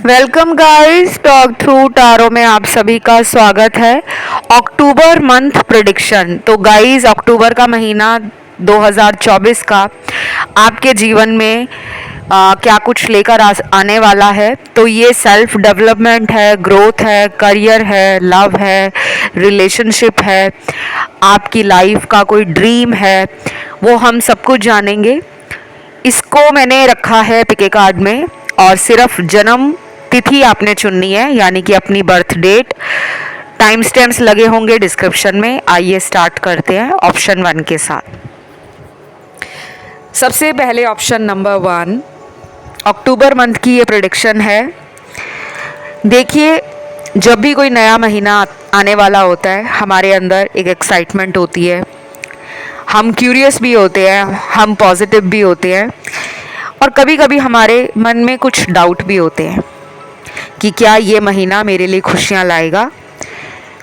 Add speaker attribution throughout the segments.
Speaker 1: Welcome guys, talk through tarot में आप सभी का स्वागत है। October month prediction. तो गाइस, अक्टूबर का महीना 2024 का आपके जीवन में क्या कुछ लेकर आने वाला है। तो ये सेल्फ डेवलपमेंट है, ग्रोथ है, करियर है, लव है, रिलेशनशिप है, आपकी लाइफ का कोई ड्रीम है, वो हम सब कुछ जानेंगे। इसको मैंने रखा है पिके कार्ड में और सिर्फ जन्म तिथि आपने चुननी है, यानी कि अपनी बर्थ डेट। टाइम स्टैम्प्स लगे होंगे डिस्क्रिप्शन में। आइए स्टार्ट करते हैं ऑप्शन 1 के साथ। सबसे पहले ऑप्शन नंबर 1, अक्टूबर मंथ की ये प्रेडिक्शन है। देखिए, जब भी कोई नया महीना आने वाला होता है, हमारे अंदर एक एक्साइटमेंट होती है, हम क्यूरियस भी होते हैं, हम पॉजिटिव भी होते हैं, और कभी कभी हमारे मन में कुछ डाउट भी होते हैं कि क्या ये महीना मेरे लिए खुशियाँ लाएगा,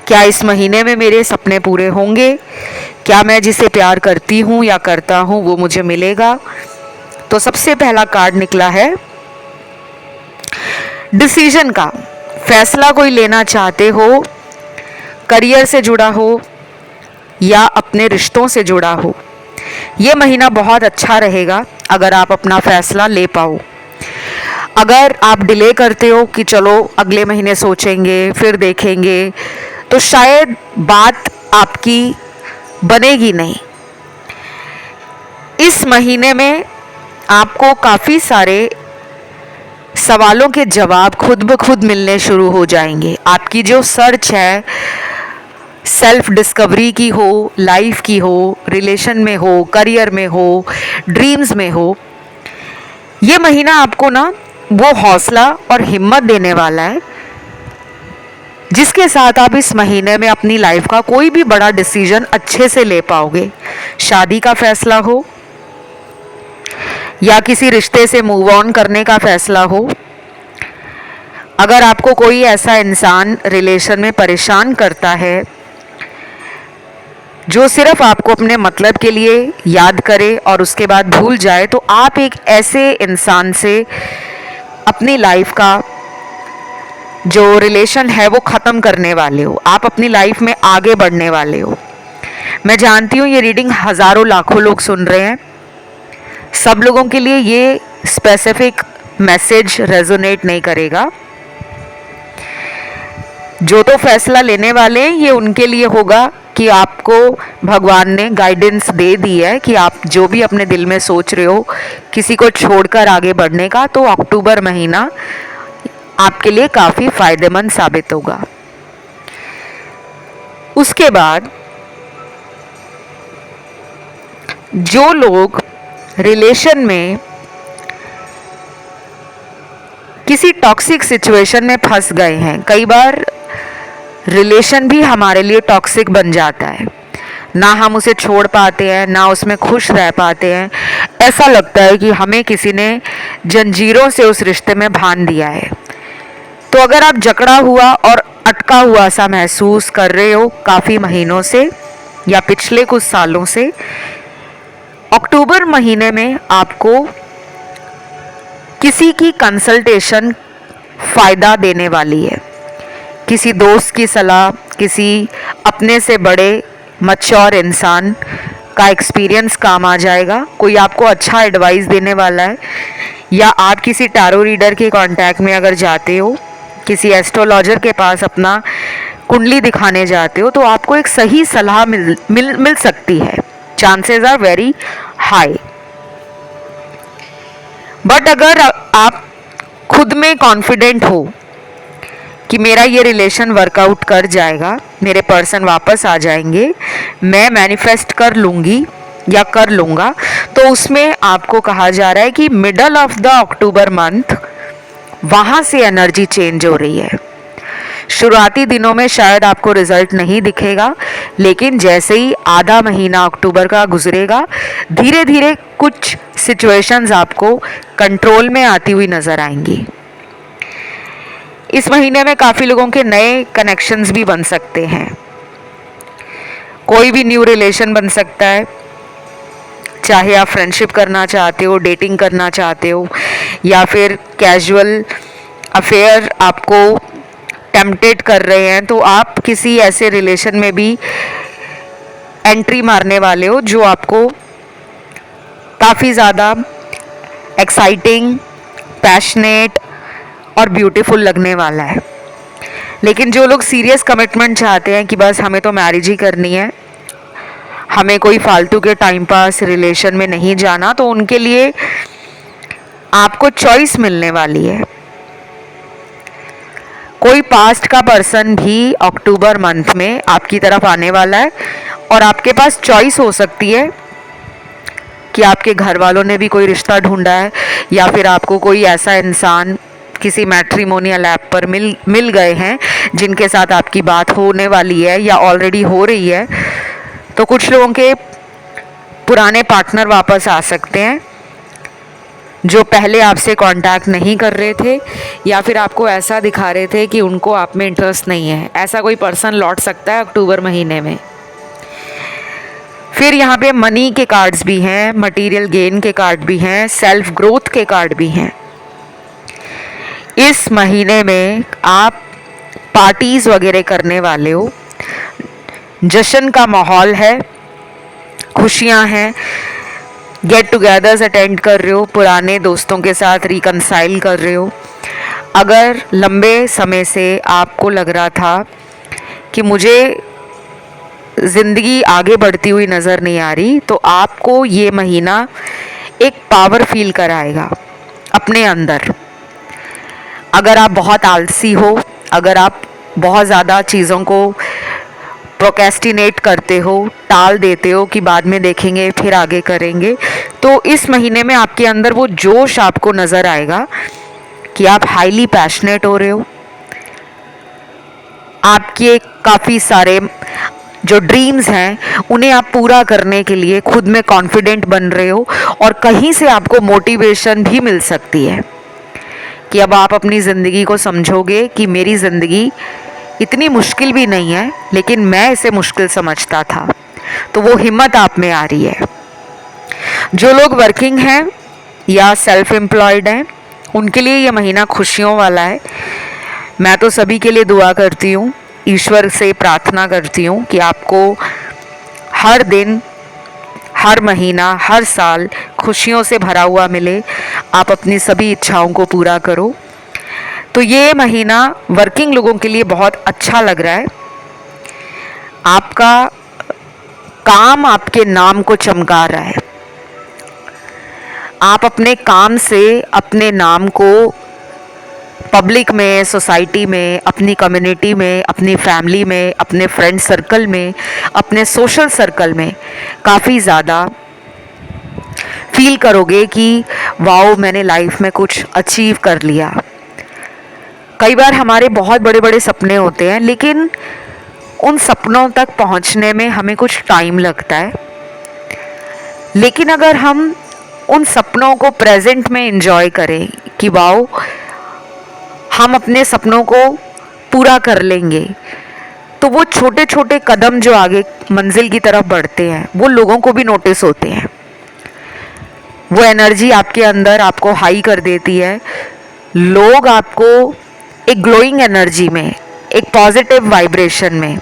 Speaker 1: क्या इस महीने में मेरे सपने पूरे होंगे, क्या मैं जिसे प्यार करती हूँ या करता हूँ वो मुझे मिलेगा। तो सबसे पहला कार्ड निकला है डिसीजन का। फैसला कोई लेना चाहते हो, करियर से जुड़ा हो या अपने रिश्तों से जुड़ा हो, ये महीना बहुत अच्छा रहेगा अगर आप अपना फैसला ले पाओ। अगर आप डिले करते हो कि चलो अगले महीने सोचेंगे फिर देखेंगे, तो शायद बात आपकी बनेगी नहीं। इस महीने में आपको काफ़ी सारे सवालों के जवाब खुद ब खुद मिलने शुरू हो जाएंगे। आपकी जो सर्च है, सेल्फ डिस्कवरी की हो, लाइफ की हो, रिलेशन में हो, करियर में हो, ड्रीम्स में हो, ये महीना आपको ना वो हौसला और हिम्मत देने वाला है जिसके साथ आप इस महीने में अपनी लाइफ का कोई भी बड़ा डिसीजन अच्छे से ले पाओगे। शादी का फैसला हो या किसी रिश्ते से मूव ऑन करने का फैसला हो, अगर आपको कोई ऐसा इंसान रिलेशन में परेशान करता है जो सिर्फ आपको अपने मतलब के लिए याद करे और उसके बाद भूल जाए, तो आप एक ऐसे इंसान से अपनी लाइफ का जो रिलेशन है वो ख़त्म करने वाले हो। आप अपनी लाइफ में आगे बढ़ने वाले हो। मैं जानती हूँ ये रीडिंग हज़ारों लाखों लोग सुन रहे हैं। सब लोगों के लिए ये स्पेसिफिक मैसेज रेजोनेट नहीं करेगा। जो तो फैसला लेने वाले हैं, ये उनके लिए होगा कि आपको भगवान ने गाइडेंस दे दी है कि आप जो भी अपने दिल में सोच रहे हो किसी को छोड़कर आगे बढ़ने का, तो अक्टूबर महीना आपके लिए काफ़ी फ़ायदेमंद साबित होगा। उसके बाद जो लोग रिलेशन में किसी टॉक्सिक सिचुएशन में फंस गए हैं, कई बार रिलेशन भी हमारे लिए टॉक्सिक बन जाता है, ना हम उसे छोड़ पाते हैं, ना उसमें खुश रह पाते हैं। ऐसा लगता है कि हमें किसी ने जंजीरों से उस रिश्ते में बांध दिया है। तो अगर आप जकड़ा हुआ और अटका हुआ सा महसूस कर रहे हो काफ़ी महीनों से या पिछले कुछ सालों से, अक्टूबर महीने में आपको किसी की कंसल्टेशन फ़ायदा देने वाली है। किसी दोस्त की सलाह, किसी अपने से बड़े मैच्योर इंसान का एक्सपीरियंस काम आ जाएगा। कोई आपको अच्छा एडवाइस देने वाला है, या आप किसी टैरो रीडर के कांटेक्ट में अगर जाते हो, किसी एस्ट्रोलॉजर के पास अपना कुंडली दिखाने जाते हो, तो आपको एक सही सलाह मिल सकती है। Chances are very high. But अगर आप खुद में कॉन्फिडेंट हो कि मेरा ये रिलेशन वर्कआउट कर जाएगा, मेरे पर्सन वापस आ जाएंगे, मैं मैनिफेस्ट कर लूँगी या कर लूँगा, तो उसमें आपको कहा जा रहा है कि middle of the October month वहाँ से एनर्जी चेंज हो रही है। शुरुआती दिनों में शायद आपको रिजल्ट नहीं दिखेगा, लेकिन जैसे ही आधा महीना अक्टूबर का गुजरेगा, धीरे धीरे कुछ सिचुएशंस आपको कंट्रोल में आती हुई नज़र आएंगी। इस महीने में काफ़ी लोगों के नए कनेक्शंस भी बन सकते हैं। कोई भी न्यू रिलेशन बन सकता है, चाहे आप फ्रेंडशिप करना चाहते हो, डेटिंग करना चाहते हो, या फिर कैजुअल अफेयर आपको टेम्पटेड कर रहे हैं, तो आप किसी ऐसे रिलेशन में भी एंट्री मारने वाले हो जो आपको काफ़ी ज़्यादा एक्साइटिंग, पैशनेट और ब्यूटीफुल लगने वाला है। लेकिन जो लोग सीरियस कमिटमेंट चाहते हैं कि बस हमें तो मैरिज ही करनी है, हमें कोई फालतू के टाइम पास रिलेशन में नहीं जाना, तो उनके लिए आपको चॉइस मिलने वाली है। कोई पास्ट का पर्सन भी अक्टूबर मंथ में आपकी तरफ आने वाला है और आपके पास चॉइस हो सकती है कि आपके घर वालों ने भी कोई रिश्ता ढूंढा है या फिर आपको कोई ऐसा इंसान किसी मैट्रिमोनियल ऐप पर मिल गए हैं जिनके साथ आपकी बात होने वाली है या ऑलरेडी हो रही है। तो कुछ लोगों के पुराने पार्टनर वापस आ सकते हैं जो पहले आपसे कांटेक्ट नहीं कर रहे थे या फिर आपको ऐसा दिखा रहे थे कि उनको आप में इंटरेस्ट नहीं है। ऐसा कोई पर्सन लौट सकता है अक्टूबर महीने में। फिर यहाँ पे मनी के कार्ड्स भी हैं, मटेरियल गेन के कार्ड भी हैं, सेल्फ ग्रोथ के कार्ड भी हैं। इस महीने में आप पार्टीज वगैरह करने वाले हो, जश्न का माहौल है, खुशियाँ हैं, गेट टुगेदर्स अटेंड कर रहे हो, पुराने दोस्तों के साथ रिकनसाइल कर रहे हो। अगर लंबे समय से आपको लग रहा था कि मुझे ज़िंदगी आगे बढ़ती हुई नज़र नहीं आ रही, तो आपको ये महीना एक पावर फील कराएगा अपने अंदर। अगर आप बहुत आलसी हो, अगर आप बहुत ज़्यादा चीज़ों को प्रोक्रेस्टिनेट करते हो, टाल देते हो कि बाद में देखेंगे फिर आगे करेंगे, तो इस महीने में आपके अंदर वो जोश आपको नज़र आएगा कि आप हाईली पैशनेट हो रहे हो। आपके काफ़ी सारे जो ड्रीम्स हैं उन्हें आप पूरा करने के लिए खुद में कॉन्फिडेंट बन रहे हो और कहीं से आपको मोटिवेशन भी मिल सकती है कि अब आप अपनी ज़िंदगी को समझोगे कि मेरी ज़िंदगी इतनी मुश्किल भी नहीं है, लेकिन मैं इसे मुश्किल समझता था। तो वो हिम्मत आप में आ रही है। जो लोग वर्किंग हैं या सेल्फ एम्प्लॉयड हैं उनके लिए ये महीना खुशियों वाला है। मैं तो सभी के लिए दुआ करती हूँ, ईश्वर से प्रार्थना करती हूँ कि आपको हर दिन, हर महीना, हर साल खुशियों से भरा हुआ मिले, आप अपनी सभी इच्छाओं को पूरा करो। तो ये महीना वर्किंग लोगों के लिए बहुत अच्छा लग रहा है। आपका काम आपके नाम को चमका रहा है। आप अपने काम से अपने नाम को पब्लिक में, सोसाइटी में, अपनी कम्युनिटी में, अपनी फैमिली में, अपने फ्रेंड सर्कल में, अपने सोशल सर्कल में काफ़ी ज़्यादा फील करोगे कि वाओ, मैंने लाइफ में कुछ अचीव कर लिया। कई बार हमारे बहुत बड़े बड़े सपने होते हैं, लेकिन उन सपनों तक पहुंचने में हमें कुछ टाइम लगता है। लेकिन अगर हम उन सपनों को प्रेजेंट में एंजॉय करें कि वाओ, हम अपने सपनों को पूरा कर लेंगे, तो वो छोटे छोटे कदम जो आगे मंजिल की तरफ बढ़ते हैं वो लोगों को भी नोटिस होते हैं। वो एनर्जी आपके अंदर आपको हाई कर देती है। लोग आपको एक ग्लोइंग एनर्जी में, एक पॉजिटिव वाइब्रेशन में,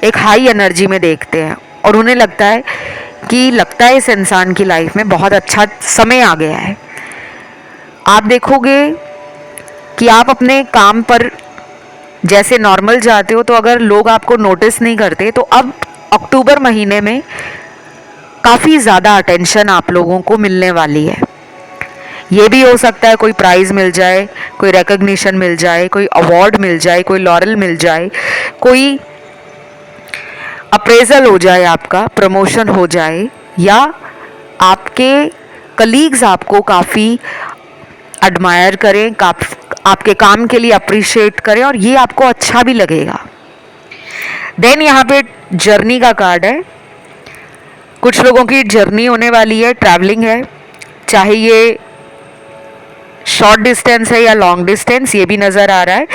Speaker 1: एक हाई एनर्जी में देखते हैं और उन्हें लगता है इस इंसान की लाइफ में बहुत अच्छा समय आ गया है। आप देखोगे कि आप अपने काम पर जैसे नॉर्मल जाते हो, तो अगर लोग आपको नोटिस नहीं करते, तो अब अक्टूबर महीने में काफ़ी ज़्यादा अटेंशन आप लोगों को मिलने वाली है। ये भी हो सकता है कोई प्राइज़ मिल जाए, कोई रिकग्निशन मिल जाए, कोई अवार्ड मिल जाए, कोई लॉरल मिल जाए, कोई अप्रेजल हो जाए, आपका प्रमोशन हो जाए, या आपके कलीग्स आपको काफ़ी एडमायर करें, आपके काम के लिए अप्रिशिएट करें और ये आपको अच्छा भी लगेगा। देन यहाँ पे जर्नी का कार्ड है। कुछ लोगों की जर्नी होने वाली है, ट्रैवलिंग है, चाहे ये शॉर्ट डिस्टेंस है या लॉन्ग डिस्टेंस, ये भी नज़र आ रहा है।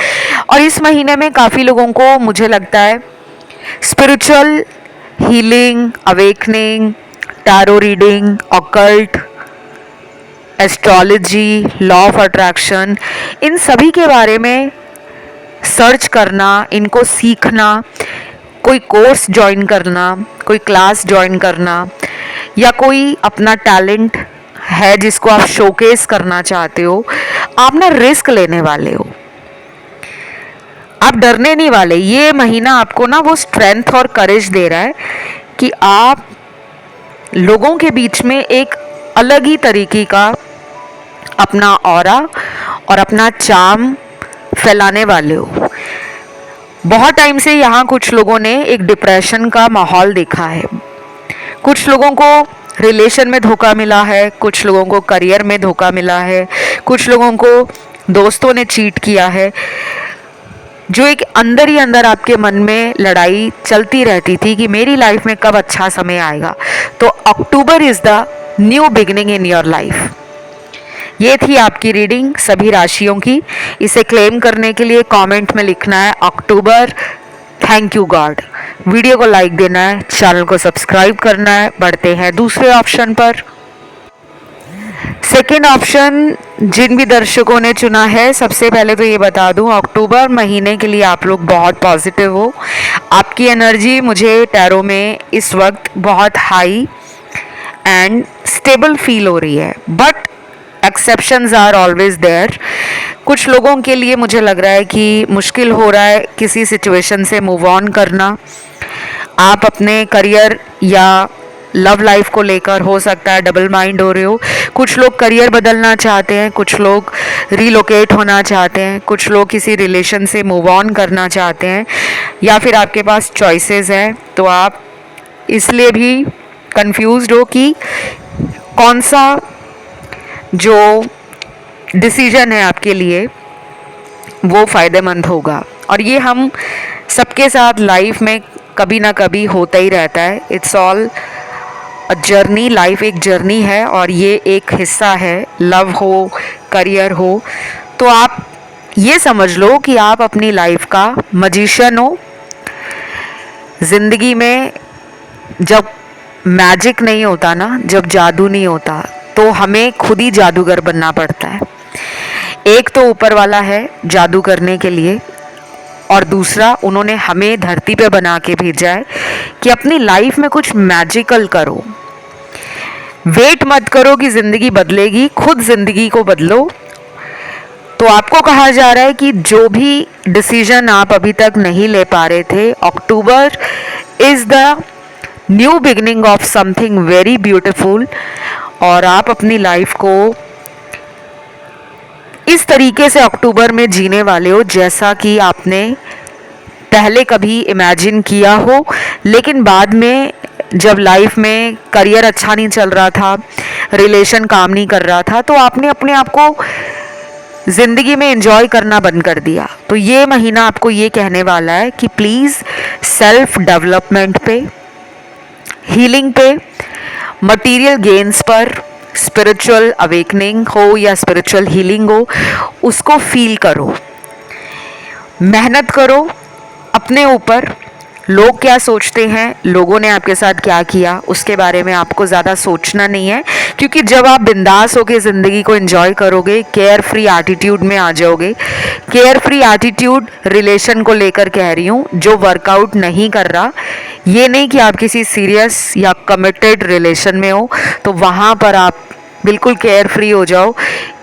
Speaker 1: और इस महीने में काफ़ी लोगों को मुझे लगता है spiritual healing, awakening, tarot reading, occult astrology, law of attraction, इन सभी के बारे में सर्च करना, इनको सीखना, कोई कोर्स ज्वाइन करना, कोई क्लास ज्वाइन करना, या कोई अपना टैलेंट है जिसको आप शोकेस करना चाहते हो, आप ना रिस्क लेने वाले हो, आप डरने नहीं वाले। ये महीना आपको ना वो स्ट्रेंथ और करेज दे रहा है कि आप लोगों के बीच में एक अलग ही तरीके का अपना ऑरा और अपना चार्म फैलाने वाले हो। बहुत टाइम से यहाँ कुछ लोगों ने एक डिप्रेशन का माहौल देखा है, कुछ लोगों को रिलेशन में धोखा मिला है, कुछ लोगों को करियर में धोखा मिला है, कुछ लोगों को दोस्तों ने चीट किया है। जो एक अंदर ही अंदर आपके मन में लड़ाई चलती रहती थी कि मेरी लाइफ में कब अच्छा समय आएगा, तो October is the new beginning in your life. ये थी आपकी रीडिंग सभी राशियों की। इसे क्लेम करने के लिए कमेंट में लिखना है अक्टूबर, थैंक यू गॉड। वीडियो को लाइक देना है, चैनल को सब्सक्राइब करना है। बढ़ते हैं दूसरे ऑप्शन पर। सेकेंड ऑप्शन जिन भी दर्शकों ने चुना है, सबसे पहले तो ये बता दूं, अक्टूबर महीने के लिए आप लोग बहुत पॉजिटिव हो। आपकी एनर्जी मुझे टैरो में इस वक्त बहुत हाई एंड स्टेबल फील हो रही है, but exceptions are always there. कुछ लोगों के लिए मुझे लग रहा है कि मुश्किल हो रहा है किसी सिचुएशन से मूव ऑन करना। आप अपने करियर या लव लाइफ को लेकर हो सकता है डबल माइंड हो रहे हो। कुछ लोग करियर बदलना चाहते हैं, कुछ लोग रीलोकेट होना चाहते हैं, कुछ लोग किसी रिलेशन से मूव ऑन करना चाहते हैं, या फिर आपके पास चॉइसेस हैं, तो आप इसलिए भी कंफ्यूज्ड हो कि कौन सा जो डिसीजन है आपके लिए वो फ़ायदेमंद होगा। और ये हम सबके साथ लाइफ में कभी ना कभी होता ही रहता है। It's all a journey, life एक जर्नी है और ये एक हिस्सा है, लव हो, करियर हो। तो आप ये समझ लो कि आप अपनी लाइफ का मजिशियन हो। ज़िंदगी में जब मैजिक नहीं होता ना, जब जादू नहीं होता, तो हमें खुद ही जादूगर बनना पड़ता है। एक तो ऊपर वाला है जादू करने के लिए, और दूसरा उन्होंने हमें धरती पे बना के भेजा है कि अपनी लाइफ में कुछ मैजिकल करो। वेट मत करो कि ज़िंदगी बदलेगी, खुद ज़िंदगी को बदलो। तो आपको कहा जा रहा है कि जो भी डिसीजन आप अभी तक नहीं ले पा रहे थे, October is the new beginning of something very beautiful. और आप अपनी लाइफ को इस तरीके से अक्टूबर में जीने वाले हो जैसा कि आपने पहले कभी इमेजिन किया हो। लेकिन बाद में जब लाइफ में करियर अच्छा नहीं चल रहा था, रिलेशन काम नहीं कर रहा था, तो आपने अपने आप को ज़िंदगी में एंजॉय करना बंद कर दिया। तो ये महीना आपको ये कहने वाला है कि प्लीज़ सेल्फ डेवलपमेंट पे, हीलिंग पे, मटेरियल गेन्स पर, स्पिरिचुअल अवेकनिंग हो या स्पिरिचुअल हीलिंग हो, उसको फील करो, मेहनत करो अपने ऊपर। लोग क्या सोचते हैं, लोगों ने आपके साथ क्या किया, उसके बारे में आपको ज़्यादा सोचना नहीं है, क्योंकि जब आप बिंदास होकर ज़िंदगी को एंजॉय करोगे, केयर फ्री एटीट्यूड में आ जाओगे। केयर फ्री एटीट्यूड रिलेशन को लेकर कह रही हूँ, जो वर्कआउट नहीं कर रहा। ये नहीं कि आप किसी सीरियस या कमिटेड रिलेशन में हो तो वहाँ पर आप बिल्कुल केयर फ्री हो जाओ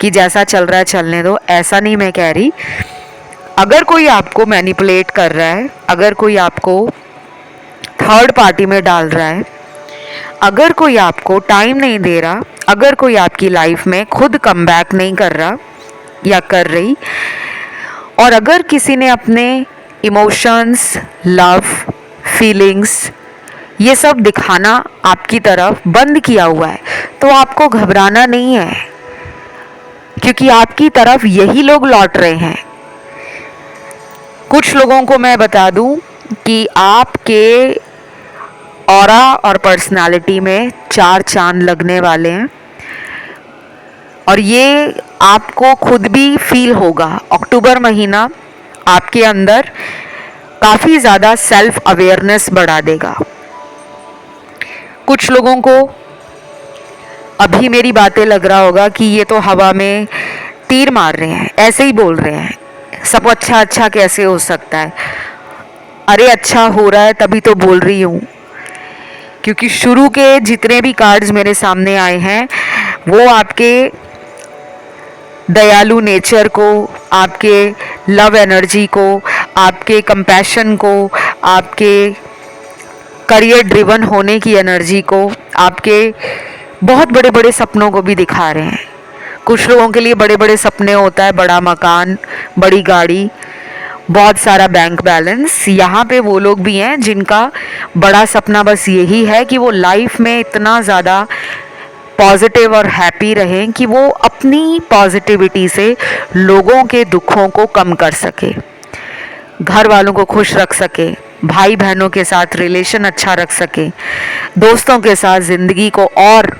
Speaker 1: कि जैसा चल रहा है चलने दो, ऐसा नहीं मैं कह रही। अगर कोई आपको मैनिपुलेट कर रहा है, अगर कोई आपको थर्ड पार्टी में डाल रहा है, अगर कोई आपको टाइम नहीं दे रहा, अगर कोई आपकी लाइफ में खुद कमबैक नहीं कर रहा या कर रही, और अगर किसी ने अपने इमोशंस, लव, फीलिंग्स ये सब दिखाना आपकी तरफ बंद किया हुआ है, तो आपको घबराना नहीं है, क्योंकि आपकी तरफ यही लोग लौट रहे हैं। कुछ लोगों को मैं बता दूं कि आपके ऑरा और पर्सनालिटी में 4 चांद लगने वाले हैं, और ये आपको खुद भी फील होगा। अक्टूबर महीना आपके अंदर काफ़ी ज़्यादा सेल्फ अवेयरनेस बढ़ा देगा। कुछ लोगों को अभी मेरी बातें लग रहा होगा कि ये तो हवा में तीर मार रहे हैं, ऐसे ही बोल रहे हैं, सब अच्छा अच्छा कैसे हो सकता है। अरे अच्छा हो रहा है तभी तो बोल रही हूँ, क्योंकि शुरू के जितने भी कार्ड्स मेरे सामने आए हैं वो आपके दयालु नेचर को, आपके लव एनर्जी को, आपके कंपैशन को, आपके करियर ड्रिवन होने की एनर्जी को, आपके बहुत बड़े बड़े सपनों को भी दिखा रहे हैं। कुछ लोगों के लिए बड़े बड़े सपने होता है, बड़ा मकान, बड़ी गाड़ी, बहुत सारा बैंक बैलेंस। यहाँ पे वो लोग भी हैं जिनका बड़ा सपना बस यही है कि वो लाइफ में इतना ज़्यादा पॉजिटिव और हैप्पी रहें कि वो अपनी पॉजिटिविटी से लोगों के दुखों को कम कर सके, घर वालों को खुश रख सके, भाई बहनों के साथ रिलेशन अच्छा रख सके, दोस्तों के साथ ज़िंदगी को और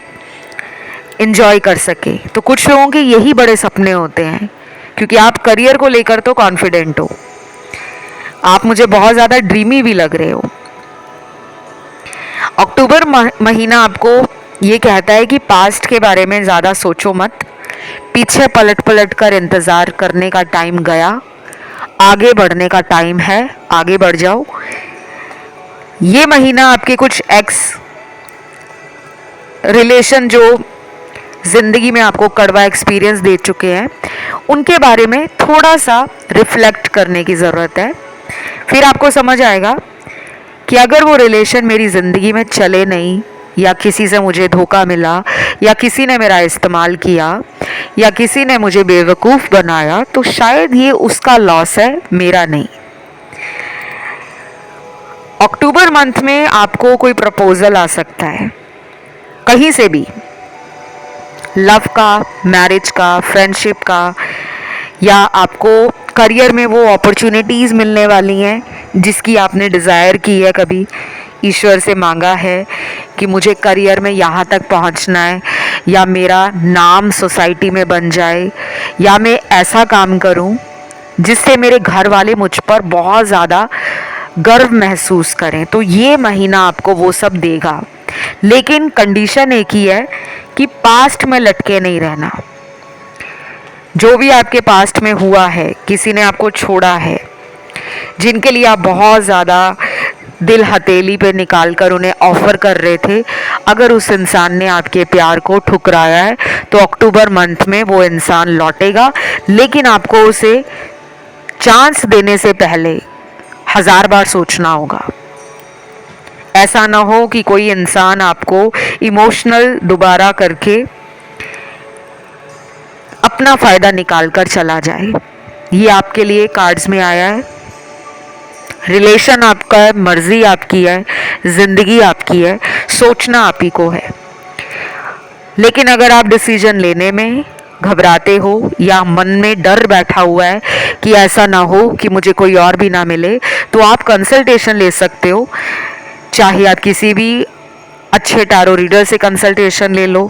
Speaker 1: इन्जॉय कर सके। तो कुछ लोगों के यही बड़े सपने होते हैं, क्योंकि आप करियर को लेकर तो कॉन्फिडेंट हो, आप मुझे बहुत ज़्यादा ड्रीमी भी लग रहे हो। अक्टूबर महीना आपको ये कहता है कि पास्ट के बारे में ज़्यादा सोचो मत, पीछे पलट पलट कर इंतज़ार करने का टाइम गया, आगे बढ़ने का टाइम है, आगे बढ़ जाओ। ये महीना आपके कुछ एक्स रिलेशन जो ज़िंदगी में आपको कड़वा एक्सपीरियंस दे चुके हैं, उनके बारे में थोड़ा सा रिफ्लेक्ट करने की ज़रूरत है। फिर आपको समझ आएगा कि अगर वो रिलेशन मेरी ज़िंदगी में चले नहीं, या किसी से मुझे धोखा मिला, या किसी ने मेरा इस्तेमाल किया, या किसी ने मुझे बेवकूफ़ बनाया, तो शायद ये उसका लॉस है, मेरा नहीं। अक्टूबर मंथ में आपको कोई प्रपोजल आ सकता है, कहीं से भी, लव का, मैरिज का, फ्रेंडशिप का, या आपको करियर में वो अपॉर्चुनिटीज़ मिलने वाली हैं जिसकी आपने डिज़ायर की है, कभी ईश्वर से मांगा है कि मुझे करियर में यहाँ तक पहुँचना है, या मेरा नाम सोसाइटी में बन जाए, या मैं ऐसा काम करूँ जिससे मेरे घर वाले मुझ पर बहुत ज़्यादा गर्व महसूस करें। तो ये महीना आपको वो सब देगा, लेकिन कंडीशन एक ही है कि पास्ट में लटके नहीं रहना। जो भी आपके पास्ट में हुआ है, किसी ने आपको छोड़ा है, जिनके लिए आप बहुत ज़्यादा दिल हथेली पे निकाल कर उन्हें ऑफ़र कर रहे थे, अगर उस इंसान ने आपके प्यार को ठुकराया है तो अक्टूबर मंथ में वो इंसान लौटेगा, लेकिन आपको उसे चांस देने से पहले 1000 बार सोचना होगा। ऐसा ना हो कि कोई इंसान आपको इमोशनल दोबारा करके अपना फ़ायदा निकाल कर चला जाए। ये आपके लिए कार्ड्स में आया है। रिलेशन आपका है, मर्जी आपकी है, ज़िंदगी आपकी है, सोचना आप ही को है। लेकिन अगर आप डिसीजन लेने में घबराते हो, या मन में डर बैठा हुआ है कि ऐसा ना हो कि मुझे कोई और भी ना मिले, तो आप कंसल्टेशन ले सकते हो। चाहे आप किसी भी अच्छे टैरो रीडर से कंसल्टेशन ले लो,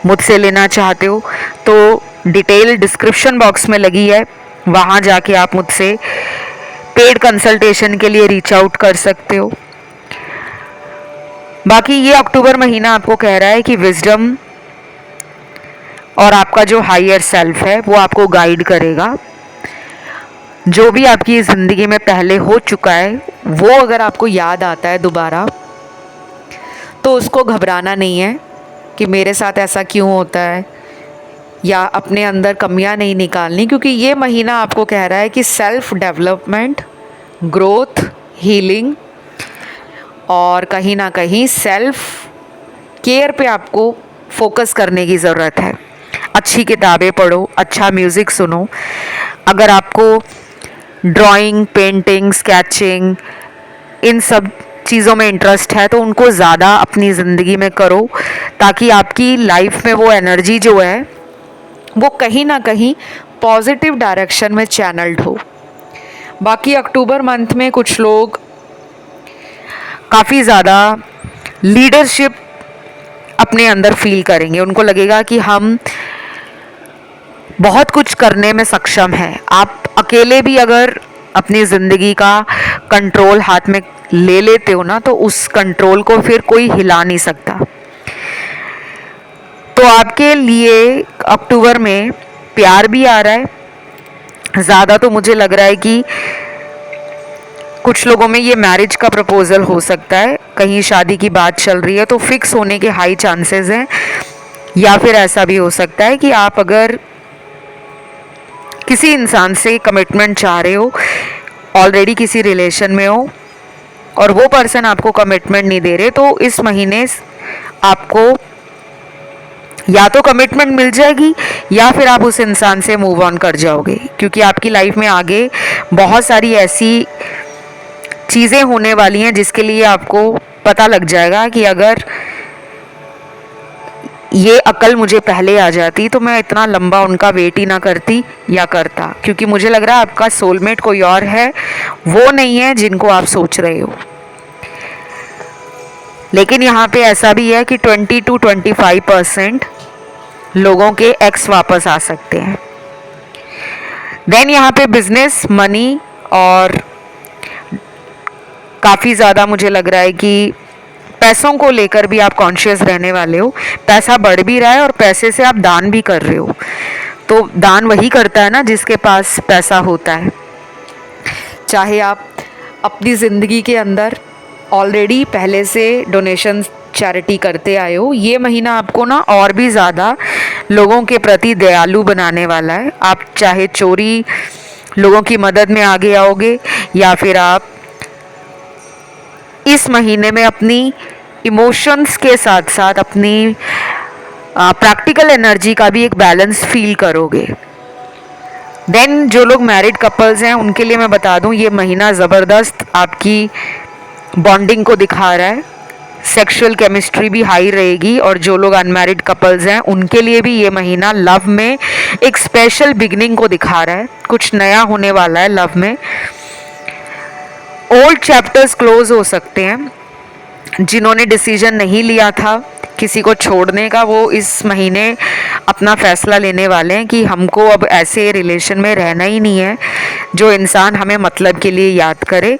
Speaker 1: मुझसे लेना चाहते हो तो डिटेल डिस्क्रिप्शन बॉक्स में लगी है, वहाँ जाके आप मुझसे पेड कंसल्टेशन के लिए रीच आउट कर सकते हो। बाकी ये अक्टूबर महीना आपको कह रहा है कि विजडम और आपका जो हायर सेल्फ है वो आपको गाइड करेगा। जो भी आपकी ज़िंदगी में पहले हो चुका है वो अगर आपको याद आता है दोबारा, तो उसको घबराना नहीं है कि मेरे साथ ऐसा क्यों होता है, या अपने अंदर कमियां नहीं निकालनी, क्योंकि ये महीना आपको कह रहा है कि सेल्फ डेवलपमेंट, ग्रोथ, हीलिंग और कहीं ना कहीं सेल्फ केयर पे आपको फोकस करने की ज़रूरत है। अच्छी किताबें पढ़ो, अच्छा म्यूज़िक सुनो। अगर आपको ड्राइंग, पेंटिंग, स्केचिंग, इन सब चीज़ों में इंटरेस्ट है तो उनको ज़्यादा अपनी ज़िंदगी में करो, ताकि आपकी लाइफ में वो एनर्जी जो है वो कहीं ना कहीं पॉजिटिव डायरेक्शन में चैनल्ड हो। बाकी अक्टूबर मंथ में कुछ लोग काफ़ी ज़्यादा लीडरशिप अपने अंदर फील करेंगे। उनको लगेगा कि हम बहुत कुछ करने में सक्षम हैं। आप अकेले भी अगर अपनी ज़िंदगी का कंट्रोल हाथ में ले लेते हो ना, तो उस कंट्रोल को फिर कोई हिला नहीं सकता। तो आपके लिए अक्टूबर में प्यार भी आ रहा है। ज़्यादा तो मुझे लग रहा है कि कुछ लोगों में ये मैरिज का प्रपोजल हो सकता है, कहीं शादी की बात चल रही है तो फिक्स होने के हाई चांसेस हैं। या फिर ऐसा भी हो सकता है कि आप अगर किसी इंसान से कमिटमेंट चाह रहे हो, ऑलरेडी किसी रिलेशन में हो और वो पर्सन आपको कमिटमेंट नहीं दे रहे, तो इस महीने आपको या तो कमिटमेंट मिल जाएगी या फिर आप उस इंसान से मूव ऑन कर जाओगे, क्योंकि आपकी लाइफ में आगे बहुत सारी ऐसी चीज़ें होने वाली हैं जिसके लिए आपको पता लग जाएगा कि अगर ये अकल मुझे पहले आ जाती तो मैं इतना लंबा उनका वेट ही ना करती या करता, क्योंकि मुझे लग रहा है आपका सोलमेट कोई और है, वो नहीं है जिनको आप सोच रहे हो। लेकिन यहाँ पे ऐसा भी है कि 20 to 25% लोगों के एक्स वापस आ सकते हैं। देन यहाँ पे बिजनेस, मनी और काफ़ी ज़्यादा मुझे लग रहा है कि पैसों को लेकर भी आप कॉन्शियस रहने वाले हो। पैसा बढ़ भी रहा है और पैसे से आप दान भी कर रहे हो। तो दान वही करता है ना जिसके पास पैसा होता है। चाहे आप अपनी ज़िंदगी के अंदर ऑलरेडी पहले से डोनेशन चैरिटी करते आए हो, ये महीना आपको ना और भी ज़्यादा लोगों के प्रति दयालु बनाने वाला है। आप चाहे चोरी लोगों की मदद में आगे आओगे या फिर आप इस महीने में अपनी इमोशंस के साथ साथ अपनी प्रैक्टिकल एनर्जी का भी एक बैलेंस फील करोगे। देन जो लोग मैरिड कपल्स हैं उनके लिए मैं बता दूं, ये महीना ज़बरदस्त आपकी बॉन्डिंग को दिखा रहा है। सेक्सुअल केमिस्ट्री भी हाई रहेगी और जो लोग अनमैरिड कपल्स हैं उनके लिए भी ये महीना लव में एक स्पेशल बिगनिंग को दिखा रहा है। कुछ नया होने वाला है लव में। ओल्ड चैप्टर्स क्लोज हो सकते हैं। जिन्होंने डिसीजन नहीं लिया था किसी को छोड़ने का, वो इस महीने अपना फैसला लेने वाले हैं कि हमको अब ऐसे रिलेशन में रहना ही नहीं है जो इंसान हमें मतलब के लिए याद करे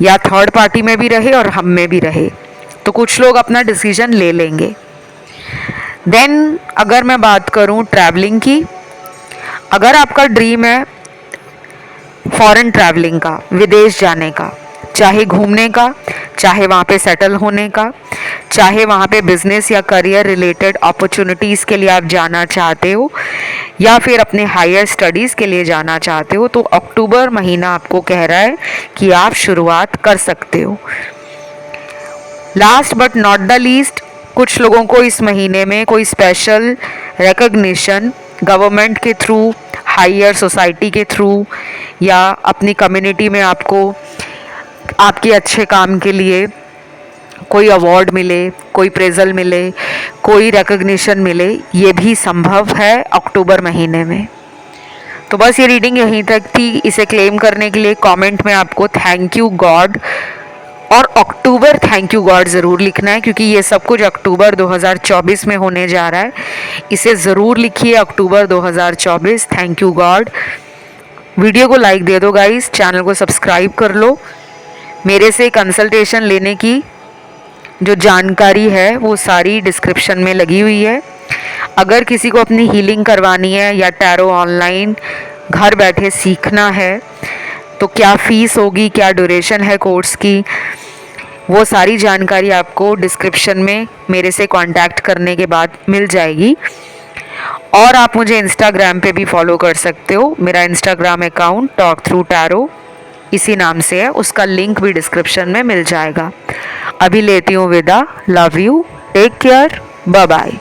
Speaker 1: या थर्ड पार्टी में भी रहे और हम में भी रहे। तो कुछ लोग अपना डिसीजन ले लेंगे। देन अगर मैं बात करूं ट्रैवलिंग की, अगर आपका ड्रीम है फॉरेन ट्रैवलिंग का, विदेश जाने का, चाहे घूमने का, चाहे वहाँ पे सेटल होने का, चाहे वहाँ पे बिजनेस या करियर रिलेटेड अपॉर्चुनिटीज़ के लिए आप जाना चाहते हो या फिर अपने हायर स्टडीज़ के लिए जाना चाहते हो, तो अक्टूबर महीना आपको कह रहा है कि आप शुरुआत कर सकते हो। Last but not the least, कुछ लोगों को इस महीने में कोई स्पेशल रिकग्निशन गवर्नमेंट के थ्रू, हायर सोसाइटी के थ्रू या अपनी कम्युनिटी में आपको आपके अच्छे काम के लिए कोई अवार्ड मिले, कोई प्रेज़ल मिले, कोई रिकग्निशन मिले, ये भी संभव है अक्टूबर महीने में। तो बस ये रीडिंग यहीं तक थी। इसे क्लेम करने के लिए कमेंट में आपको थैंक यू गॉड और अक्टूबर थैंक यू गॉड ज़रूर लिखना है, क्योंकि ये सब कुछ अक्टूबर 2024 में होने जा रहा है। इसे ज़रूर लिखिए अक्टूबर 2024 थैंक यू गॉड। वीडियो को लाइक दे दो गाइस, चैनल को सब्सक्राइब कर लो। मेरे से कंसल्टेशन लेने की जो जानकारी है वो सारी डिस्क्रिप्शन में लगी हुई है। अगर किसी को अपनी हीलिंग करवानी है या टैरो ऑनलाइन घर बैठे सीखना है तो क्या फ़ीस होगी, क्या ड्यूरेशन है कोर्स की, वो सारी जानकारी आपको डिस्क्रिप्शन में मेरे से कांटेक्ट करने के बाद मिल जाएगी। और आप मुझे इंस्टाग्राम पे भी फॉलो कर सकते हो। मेरा Instagram account talk through tarot इसी नाम से है, उसका लिंक भी डिस्क्रिप्शन में मिल जाएगा। अभी लेती हूँ विदा। Love you, take care, bye bye.